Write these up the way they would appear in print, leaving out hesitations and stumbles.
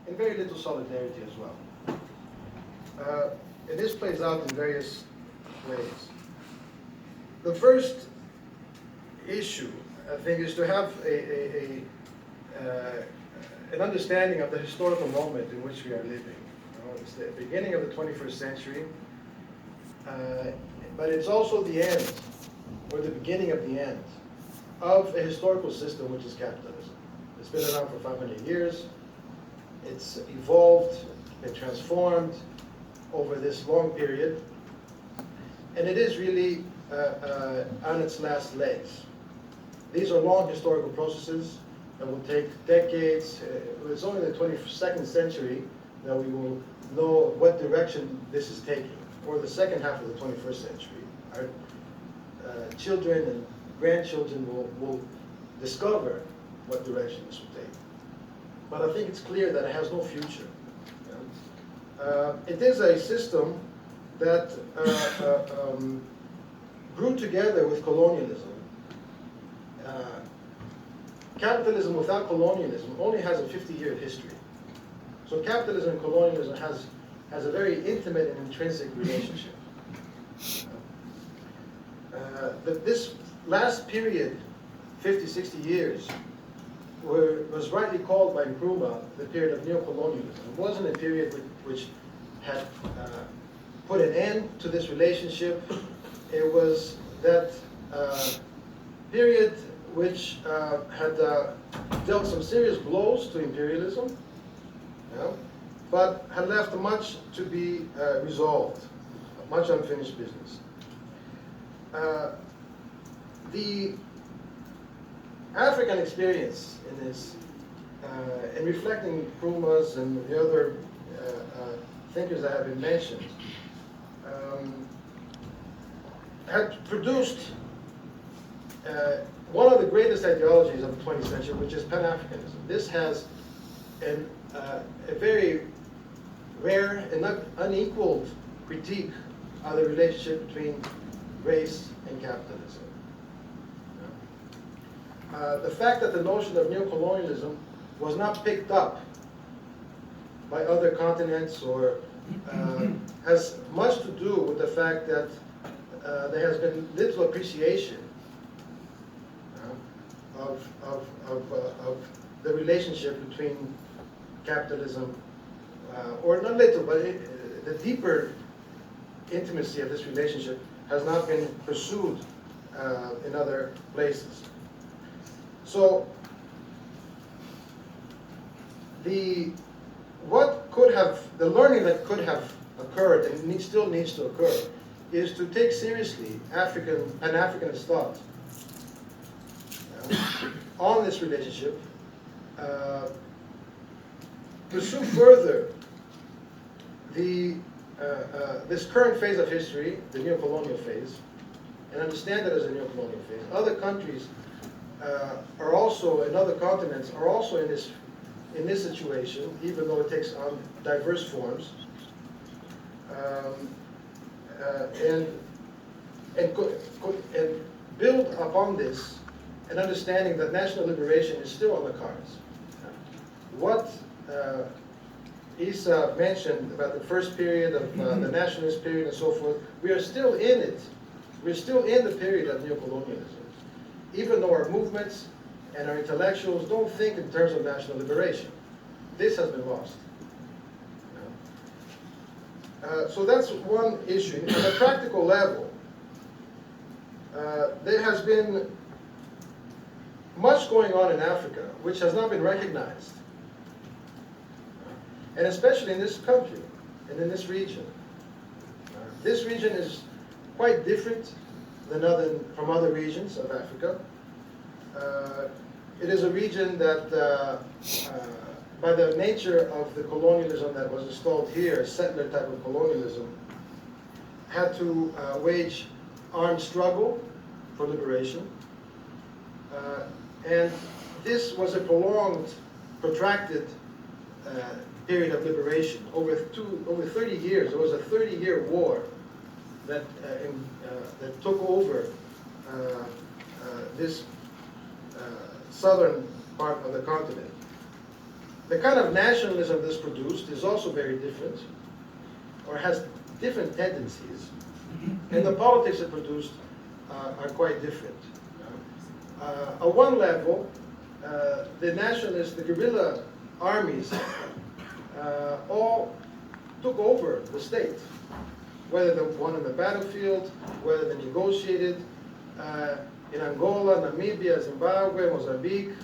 and very little solidarity as well. And this plays out in various ways. The first issue, I think, is to have an understanding of the historical moment in which we are living. It's the beginning of the 21st century, but it's also the end, or the beginning of the end, of a historical system which is capitalism. It's been around for 500 years. It's evolved, been transformed over this long period, and it is really on its last legs. These are long historical processes that will take decades. It's only the 22nd century that we will know what direction this is taking, or the second half of the 21st century. Our children and grandchildren will discover what direction this will take. But I think it's clear that it has no future. It is a system that grew together with colonialism. Capitalism without colonialism only has a 50-year history. So capitalism and colonialism has a very intimate and intrinsic relationship. This last period, 50, 60 years, was rightly called by Nkrumah the period of neocolonialism. It wasn't a period which had put an end to this relationship. It was that period which had dealt some serious blows to imperialism, but had left much to be resolved, much unfinished business. The African experience in this, in reflecting Nkrumah's and the other thinkers that have been mentioned, had produced one of the greatest ideologies of the 20th century, which is Pan-Africanism. This has a very rare and unequaled critique of the relationship between race and capitalism. The fact that the notion of neocolonialism was not picked up by other continents or has much to do with the fact that there has been little appreciation of the relationship between capitalism, or not little, but the deeper intimacy of this relationship has not been pursued in other places. So the learning that could have occurred and still needs to occur is to take seriously Pan-Africanist thought on this relationship, pursue further this current phase of history, the neocolonial phase, and understand it as a neocolonial phase. Other countries are also, and other continents are also in this situation, even though it takes on diverse forms, and build upon this an understanding that national liberation is still on the cards. What Isa mentioned about the first period of the nationalist period and so forth, we are still in it. We're still in the period of neocolonialism, even though our movements and our intellectuals don't think in terms of national liberation. This has been lost. So that's one issue. On a practical level, there has been much going on in Africa which has not been recognized, and especially in this country and in this region. This region is quite different from other regions of Africa. It is a region that, by the nature of the colonialism that was installed here, settler type of colonialism, had to wage armed struggle for liberation. And this was a prolonged, protracted period of liberation. Over 30 years, there was a 30-year war that took over this southern part of the continent. The kind of nationalism this produced is also very different, or has different tendencies, and the politics it produced are quite different. At one level, the nationalists, the guerrilla armies, all took over the state, whether they won in the battlefield, whether they negotiated in Angola, Namibia, Zimbabwe, Mozambique.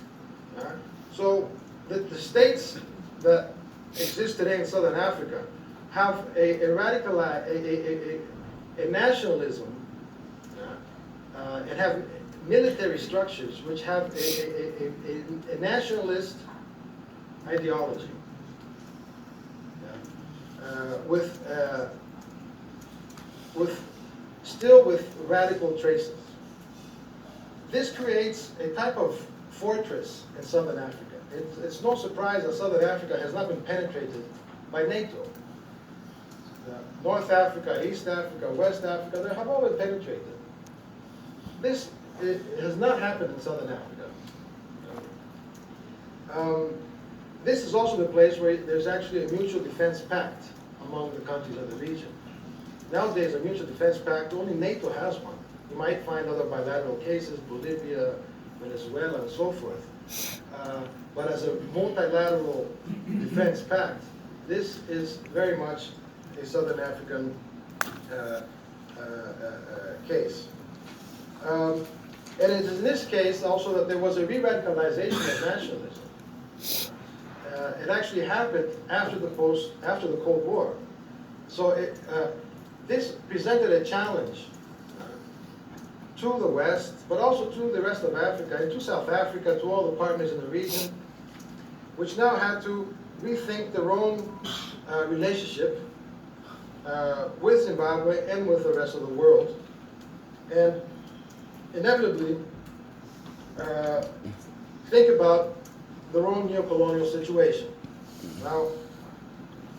So the states that exist today in Southern Africa have a nationalism and have military structures which have a nationalist ideology still with radical traces. This creates a type of fortress in Southern Africa. It's no surprise that Southern Africa has not been penetrated by NATO. North Africa, East Africa, West Africa, they have all been penetrated. This has not happened in Southern Africa. This is also the place where there's actually a mutual defense pact among the countries of the region. Nowadays, a mutual defense pact, only NATO has one. You might find other bilateral cases, Bolivia, Venezuela, and so forth. But as a multilateral defense pact, this is very much a Southern African case. And it is in this case also that there was a re-radicalization of nationalism. It actually happened after the Cold War. So this presented a challenge to the West, but also to the rest of Africa, and to South Africa, to all the partners in the region, which now had to rethink their own relationship with Zimbabwe and with the rest of the world, and inevitably think about their own neocolonial situation. Now,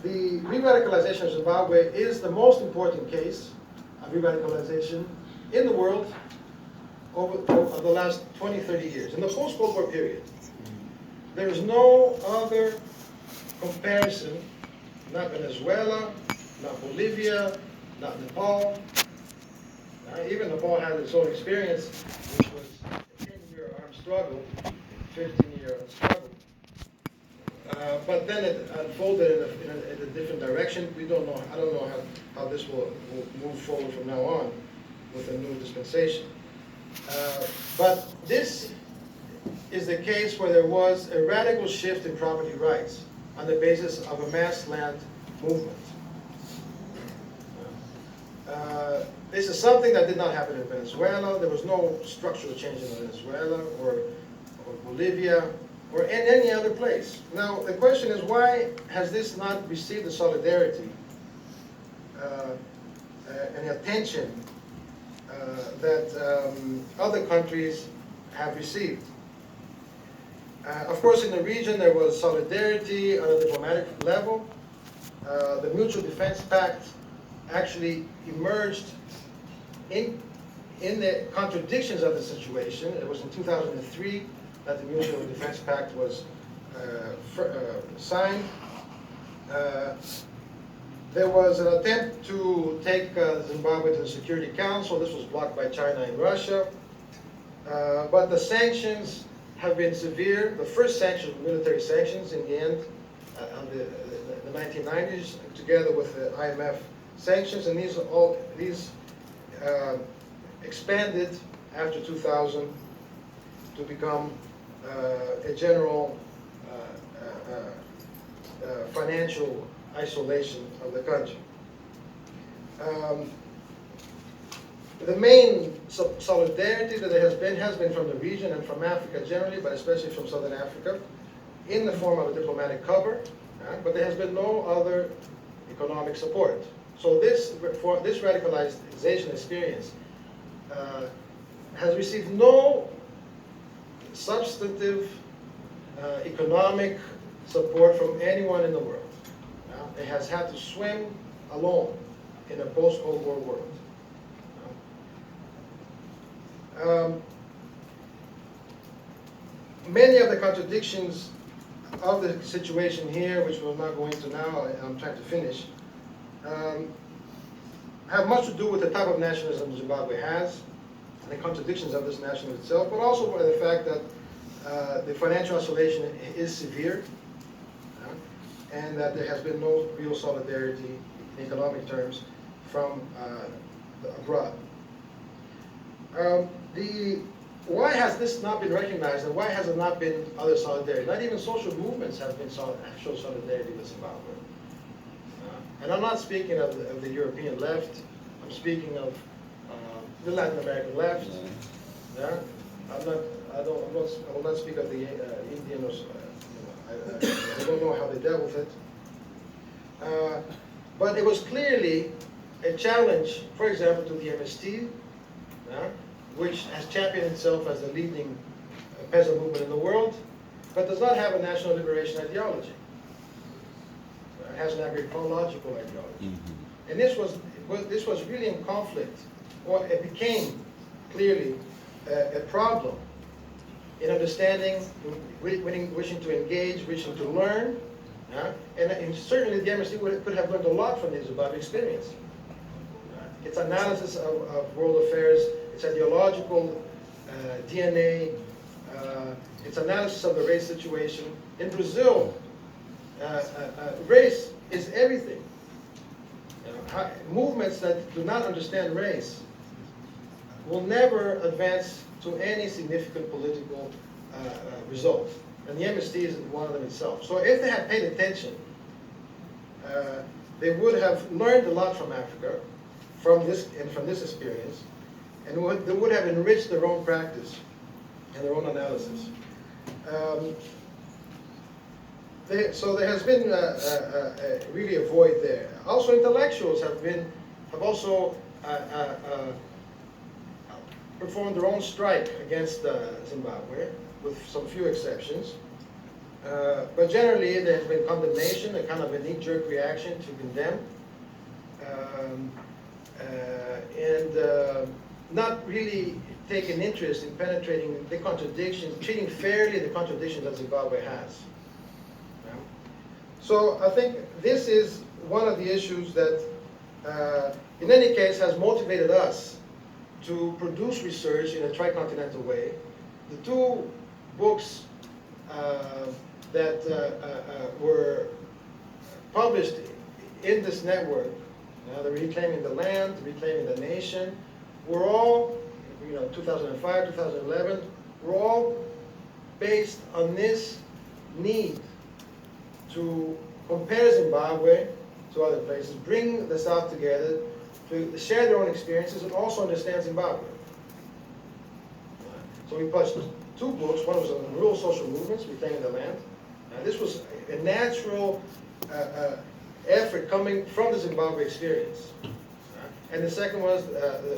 the re-radicalization of Zimbabwe is the most important case of re-radicalization in the world over the last 20, 30 years. In the post-Cold War period, there is no other comparison, not Venezuela, not Bolivia, not Nepal. Even Nepal had its own experience, which was a 10-year armed struggle, 15-year struggle. But then it unfolded in a different direction. We don't know. I don't know how this will move forward from now on with a new dispensation. But this is the case where there was a radical shift in property rights on the basis of a mass land movement. This is something that did not happen in Venezuela. There was no structural change in Venezuela or Bolivia or in any other place. Now, the question is, why has this not received the solidarity and attention that other countries have received? Of course, in the region, there was solidarity on a diplomatic level. The Mutual Defense Pact actually emerged in the contradictions of the situation. It was in 2003 that the Mutual Defense Pact was signed. There was an attempt to take Zimbabwe to the Security Council. This was blocked by China and Russia. But the sanctions have been severe. The first sanctions were military sanctions in the end, on the 1990s, together with the IMF sanctions, and these expanded after 2000 to become a general financial isolation of the country. The main solidarity that there has been from the region and from Africa generally, but especially from Southern Africa, in the form of a diplomatic cover, but there has been no other economic support. So this radicalization experience has received no substantive economic support from anyone in the world. It has had to swim alone in a post-Cold War world. Many of the contradictions of the situation here, which we'll not go into now, I'm trying to finish, have much to do with the type of nationalism Zimbabwe has, and the contradictions of this nationalism itself, but also by the fact that the financial isolation is severe, and that there has been no real solidarity in economic terms from abroad. Why has this not been recognized, and why has there not been other solidarity? Not even social movements have shown solidarity with Zimbabwe. And I'm not speaking of the European left. I'm speaking of the Latin American left. Yeah, I will not speak of the Indian. I don't know how they dealt with it. But it was clearly a challenge, for example, to the MST, which has championed itself as the leading peasant movement in the world, but does not have a national liberation ideology. It has an agroecological ideology. Mm-hmm. And this was really in conflict, or it became clearly a problem in understanding, wishing to engage, wishing to learn, and certainly the MST could have learned a lot from the Zimbabwe experience. Its analysis of world affairs, its ideological DNA, its analysis of the race situation. In Brazil, race is everything. Movements that do not understand race will never advance to any significant political result. And the MST is one of them itself. So if they had paid attention, they would have learned a lot from Africa, from this experience, and they would have enriched their own practice and their own analysis. So there has been really a void there. Also, intellectuals have also performed their own strike against Zimbabwe, with some few exceptions. But generally, there has been condemnation, a kind of a knee-jerk reaction to condemn, and not really take an interest in penetrating the contradictions, treating fairly the contradictions that Zimbabwe has. So I think this is one of the issues that, in any case, has motivated us to produce research in a tricontinental way. The two books that were published in this network, the Reclaiming the Land, Reclaiming the Nation, were all, 2005, 2011, were all based on this need to compare Zimbabwe to other places, bring the South together, to share their own experiences, and also understand Zimbabwe. So we published two books. One was on rural social movements, Reclaiming the Land. This was a natural effort coming from the Zimbabwe experience. And the second was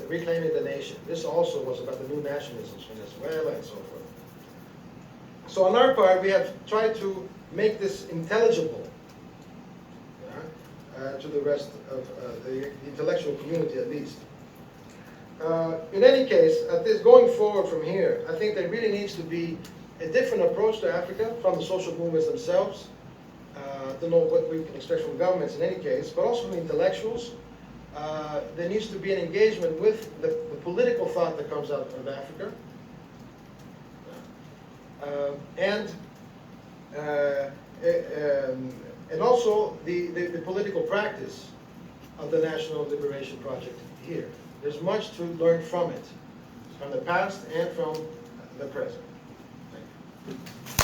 Reclaiming the Nation. This also was about the new nationalisms, Venezuela and so forth. So on our part, we have tried to make this intelligible to the rest of the intellectual community, at least. In any case, going forward from here, I think there really needs to be a different approach to Africa from the social movements themselves. To know what we can expect from governments in any case, but also from intellectuals. There needs to be an engagement with the political thought that comes out of Africa. And also the political practice of the National Liberation Project here. There's much to learn from it, from the past and from the present. Thank you.